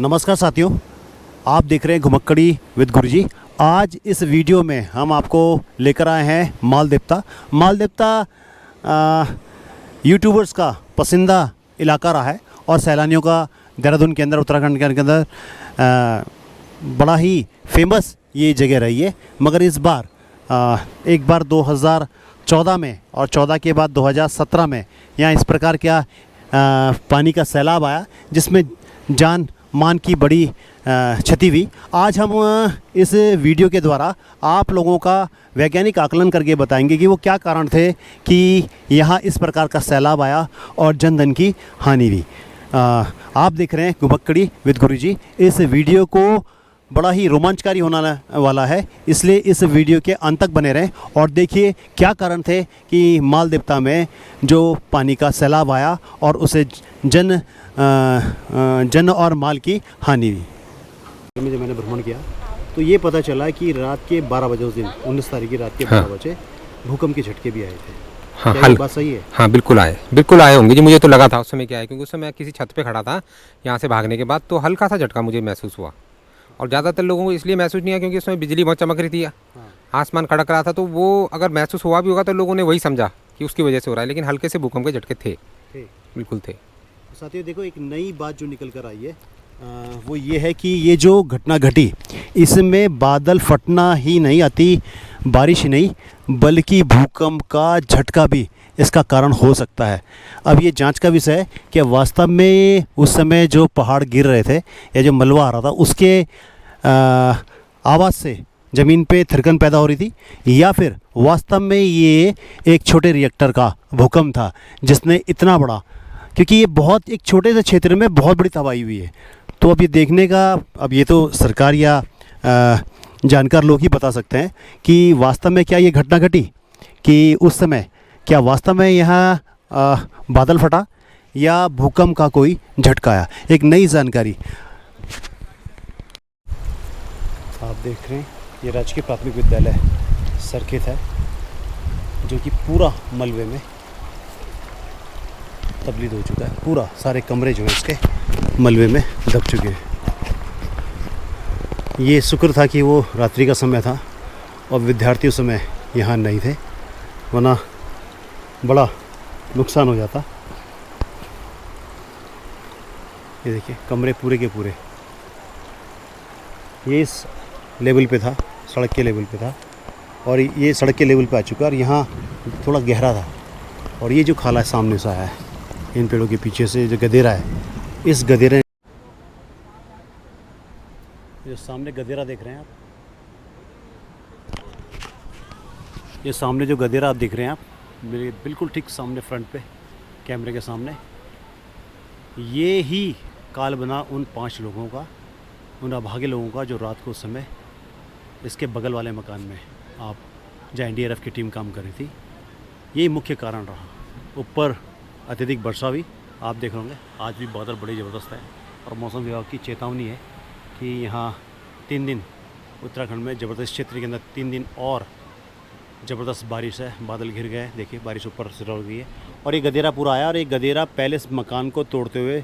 नमस्कार साथियों, आप देख रहे हैं घुमक्कड़ी विद गुरुजी। आज इस वीडियो में हम आपको लेकर आए हैं मालदेवता। यूट्यूबर्स का पसंदीदा इलाका रहा है और सैलानियों का देहरादून के अंदर, उत्तराखंड के अंदर बड़ा ही फेमस ये जगह रही है। मगर इस बार एक बार 2014 में और 14 के बाद 2017 में यहाँ इस प्रकार का पानी का सैलाब आया, जिसमें जान मान की बड़ी क्षति हुई। आज हम इस वीडियो के द्वारा आप लोगों का वैज्ञानिक आकलन करके बताएंगे कि वो क्या कारण थे कि यहाँ इस प्रकार का सैलाब आया और जन धन की हानि हुई। आप देख रहे हैं घुमक्कड़ी विद गुरुजी। इस वीडियो को बड़ा ही रोमांचकारी होने वाला है, इसलिए इस वीडियो के अंत तक बने रहें और देखिए क्या कारण थे कि मालदेवता में जो पानी का सैलाब आया और उसे जन और माल की हानि हुई। जब मैंने भ्रमण किया तो ये पता चला कि रात के 12 बजे, उस दिन 19 तारीख की रात के 12 बजे भूकंप के झटके भी आए थे। हाँ, क्या ये बात सही है? हाँ, बिल्कुल आए होंगे जी। मुझे तो लगा था उस समय क्या है, क्योंकि उस समय मैं किसी छत पे खड़ा था यहाँ से भागने के बाद, तो हल्का सा झटका मुझे महसूस हुआ। और ज़्यादातर लोगों को इसलिए महसूस नहीं हुआ क्योंकि उसमें बिजली बहुत चमक रही थी, आसमान कड़क रहा था, तो वो अगर महसूस हुआ भी होगा तो लोगों ने वही समझा कि उसकी वजह से हो रहा है, लेकिन हल्के से भूकंप के झटके थे, बिल्कुल थे। साथियों देखो, एक नई बात जो निकल कर आई है वो ये है कि ये जो घटना घटी, इसमें बादल फटना ही नहीं, आती बारिश ही नहीं, बल्कि भूकंप का झटका भी इसका कारण हो सकता है। अब ये जांच का विषय है कि वास्तव में उस समय जो पहाड़ गिर रहे थे या जो मलबा आ रहा था, उसके आवाज़ से ज़मीन पे थिरकन पैदा हो रही थी, या फिर वास्तव में ये एक छोटे रिएक्टर का भूकंप था जिसने इतना बड़ा, क्योंकि ये बहुत एक छोटे से क्षेत्र में बहुत बड़ी तबाही हुई है। तो अब ये देखने का, अब ये तो सरकार या जानकार लोग ही बता सकते हैं कि वास्तव में क्या ये घटना घटी, कि उस समय क्या वास्तव में यहाँ बादल फटा या भूकंप का कोई झटका आया। एक नई जानकारी आप देख रहे हैं, ये राजकीय प्राथमिक विद्यालय सरखेत है, जो कि पूरा मलबे में तब्दील हो चुका है। पूरा सारे कमरे जो हैं इसके मलबे में दब चुके हैं। ये शुक्र था कि वो रात्रि का समय था और विद्यार्थी उस समय यहाँ नहीं थे, वरना बड़ा नुकसान हो जाता। ये देखिए, कमरे पूरे के पूरे, ये इस लेवल पे था, सड़क के लेवल पे था, और ये सड़क के लेवल पे आ चुका है। और यहाँ थोड़ा गहरा था, और ये जो खाला है सामने से आया है, इन पेड़ों के पीछे से जो गदेरा है, इस गदेरे, जो सामने गदेरा देख रहे हैं आप, ये सामने जो गदेरा आप देख रहे हैं आप, मेरे बिल्कुल ठीक सामने फ्रंट पे कैमरे के सामने, ये ही काल बना उन 5 लोगों का, उन अभागे लोगों का जो रात को उस समय इसके बगल वाले मकान में आप जहाँ NDRF की टीम काम कर रही थी, यही मुख्य कारण रहा। ऊपर अत्यधिक वर्षा हुई, आप देख रहे होंगे आज भी बादल बड़े ज़बरदस्त है, और मौसम विभाग की चेतावनी है कि यहाँ 3 दिन उत्तराखंड में ज़बरदस्त क्षेत्र के अंदर 3 दिन और ज़बरदस्त बारिश है। बादल घिर गए, देखिए बारिश ऊपर से उड़ गई है, और ये गदेरा पूरा आया, और ये गदेरा पहले इस मकान को तोड़ते हुए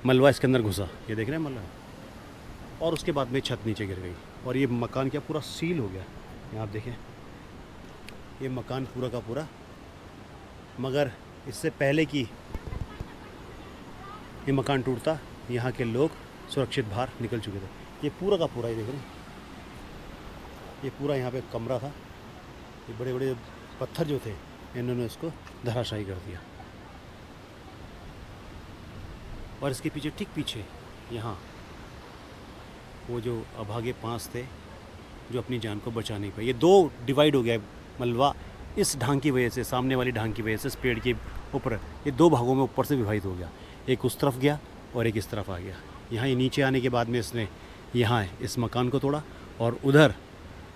मलबा इसके अंदर घुसा, ये देख रहे हैं मलबा, और उसके बाद में छत नीचे गिर गई, और ये मकान क्या पूरा सील हो गया। यहाँ आप देखें, ये मकान पूरा का पूरा, मगर इससे पहले कि ये मकान टूटता, यहाँ के लोग सुरक्षित बाहर निकल चुके थे। ये पूरा का पूरा, ये देख रहे हैं, ये पूरा यहाँ पे कमरा था, ये बड़े बड़े पत्थर जो थे इन्होंने इसको धराशायी कर दिया। और इसके पीछे, ठीक पीछे यहाँ वो जो अभागे 5 थे जो अपनी जान को बचा नहीं पाए। ये 2 डिवाइड हो गया मलबा, इस ढांग की वजह से, सामने वाली ढांग की वजह से, इस पेड़ के ऊपर ये 2 भागों में ऊपर से विभाजित हो गया। एक उस तरफ गया और एक इस तरफ आ गया। यहाँ ये नीचे आने के बाद में इसने यहाँ इस मकान को तोड़ा, और उधर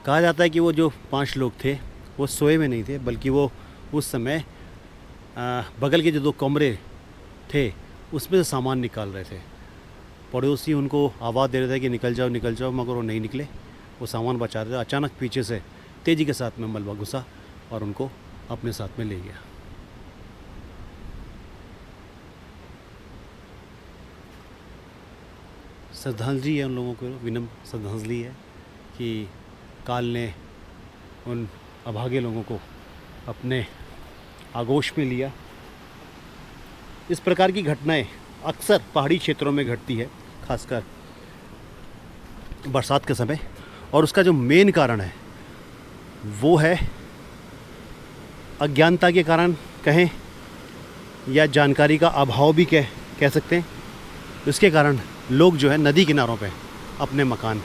कहा जाता है कि वो जो 5 लोग थे वो सोए में नहीं थे, बल्कि वो उस समय बगल के जो 2 कमरे थे उसमें से सामान निकाल रहे थे। पड़ोसी उनको आवाज़ दे रहे थे कि निकल जाओ निकल जाओ, मगर वो नहीं निकले, वो सामान बचा रहे थे। अचानक पीछे से तेज़ी के साथ में मलबा घुसा और उनको अपने साथ में ले गया। श्रद्धांजलि है उन लोगों को, विनम्र श्रद्धांजलि है कि काल ने उन अभागे लोगों को अपने आगोश में लिया। इस प्रकार की घटनाएं अक्सर पहाड़ी क्षेत्रों में घटती है, खासकर बरसात के समय, और उसका जो मेन कारण है वो है अज्ञानता के कारण कहें या जानकारी का अभाव भी कह सकते हैं। इसके कारण लोग जो है नदी किनारों पे अपने मकान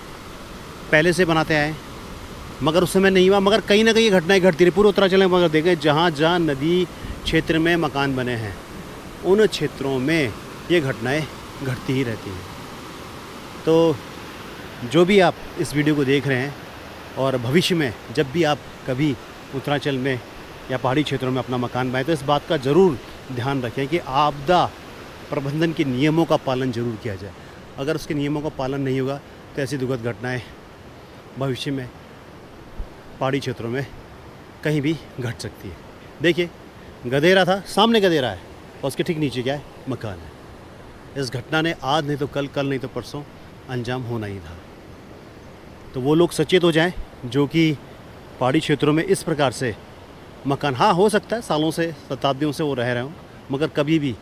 पहले से बनाते आए, मगर उस समय नहीं हुआ, मगर कहीं ना कहीं ये घटनाएं घटती रही। पूरे उत्तरांचल में मगर देखें जहाँ जहाँ नदी क्षेत्र में मकान बने हैं उन क्षेत्रों में ये घटनाएं घटती ही रहती हैं। तो जो भी आप इस वीडियो को देख रहे हैं और भविष्य में जब भी आप कभी उत्तरांचल में या पहाड़ी क्षेत्रों में अपना मकान बनाएं तो इस बात का ज़रूर ध्यान रखें कि आपदा प्रबंधन के नियमों का पालन ज़रूर किया जाए। अगर उसके नियमों का पालन नहीं होगा तो ऐसी दुखद घटनाएं भविष्य में पहाड़ी क्षेत्रों में कहीं भी घट सकती है। देखिए गधेरा था, सामने गधेरा है और उसके ठीक नीचे क्या है, मकान है। इस घटना ने आज नहीं तो कल, कल नहीं तो परसों अंजाम होना ही था। तो वो लोग सचेत हो जाएं जो कि पहाड़ी क्षेत्रों में इस प्रकार से मकान, हाँ हो सकता है सालों से शताब्दियों से वो रह रहे हों, मगर कभी भी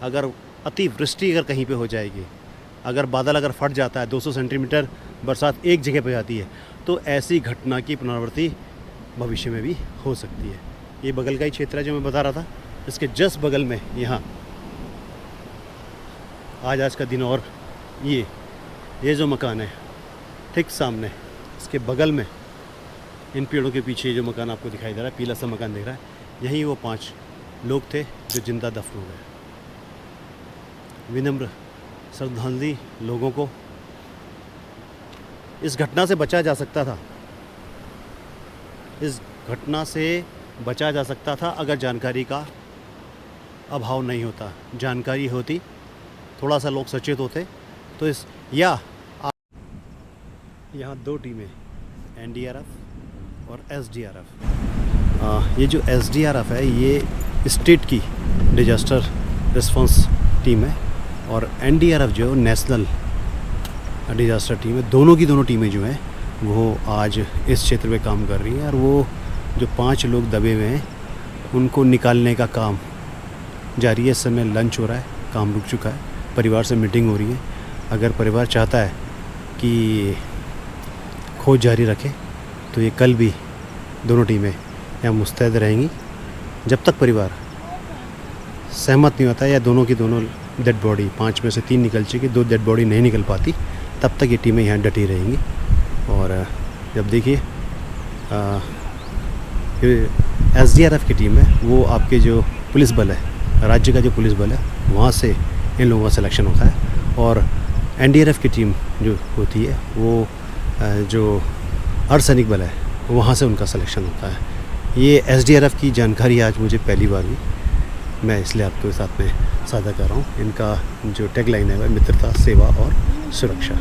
अगर अतिवृष्टि अगर कहीं पे हो जाएगी, अगर बादल अगर फट जाता है, 200 सेंटीमीटर बरसात एक जगह पे जाती है, तो ऐसी घटना की पुनरावृत्ति भविष्य में भी हो सकती है। ये बगल का ही क्षेत्र है जो मैं बता रहा था, इसके जस्ट बगल में यहाँ आज का दिन, और ये जो मकान है ठीक सामने इसके बगल में इन पेड़ों के पीछे जो मकान आपको दिखाई दे रहा है, पीला सा मकान दिख रहा है, यहीं वो 5 लोग थे जो जिंदा दफन हो गए। विनम्र श्रद्धांजलि लोगों को। इस घटना से बचा जा सकता था, इस घटना से बचा जा सकता था अगर जानकारी का अभाव नहीं होता। जानकारी होती, थोड़ा सा लोग सचेत होते तो इस यहाँ 2 टीमें NDRF और SDRF। ये जो SDRF है ये स्टेट की डिजास्टर रिस्पांस टीम है और NDRF जो नेशनल डिजास्टर टीम है। दोनों की दोनों टीमें जो हैं वो आज इस क्षेत्र में काम कर रही हैं और वो जो 5 लोग दबे हुए हैं उनको निकालने का काम जारी है। इस समय लंच हो रहा है, काम रुक चुका है, परिवार से मीटिंग हो रही है। अगर परिवार चाहता है कि खोज जारी रखे तो ये कल भी दोनों टीमें यहाँ मुस्तैद रहेंगी। जब तक परिवार सहमत नहीं होता या दोनों की दोनों डेड बॉडी, 5 में से 3 निकल चुकी, 2 डेड बॉडी नहीं निकल पाती, तब तक ये टीमें यहाँ डटी रहेंगी। और जब देखिए SDRF की टीम है वो आपके जो पुलिस बल है, राज्य का जो पुलिस बल है, वहाँ से इन लोगों का सिलेक्शन होता है। और NDRF की टीम जो होती है वो जो अर्धसैनिक बल है वहाँ से उनका सिलेक्शन होता है। ये SDRF की जानकारी आज मुझे पहली बार हुई, मैं इसलिए आपके साथ में साझा कर रहा हूँ। इनका जो टैगलाइन है वह मित्रता, सेवा और सुरक्षा।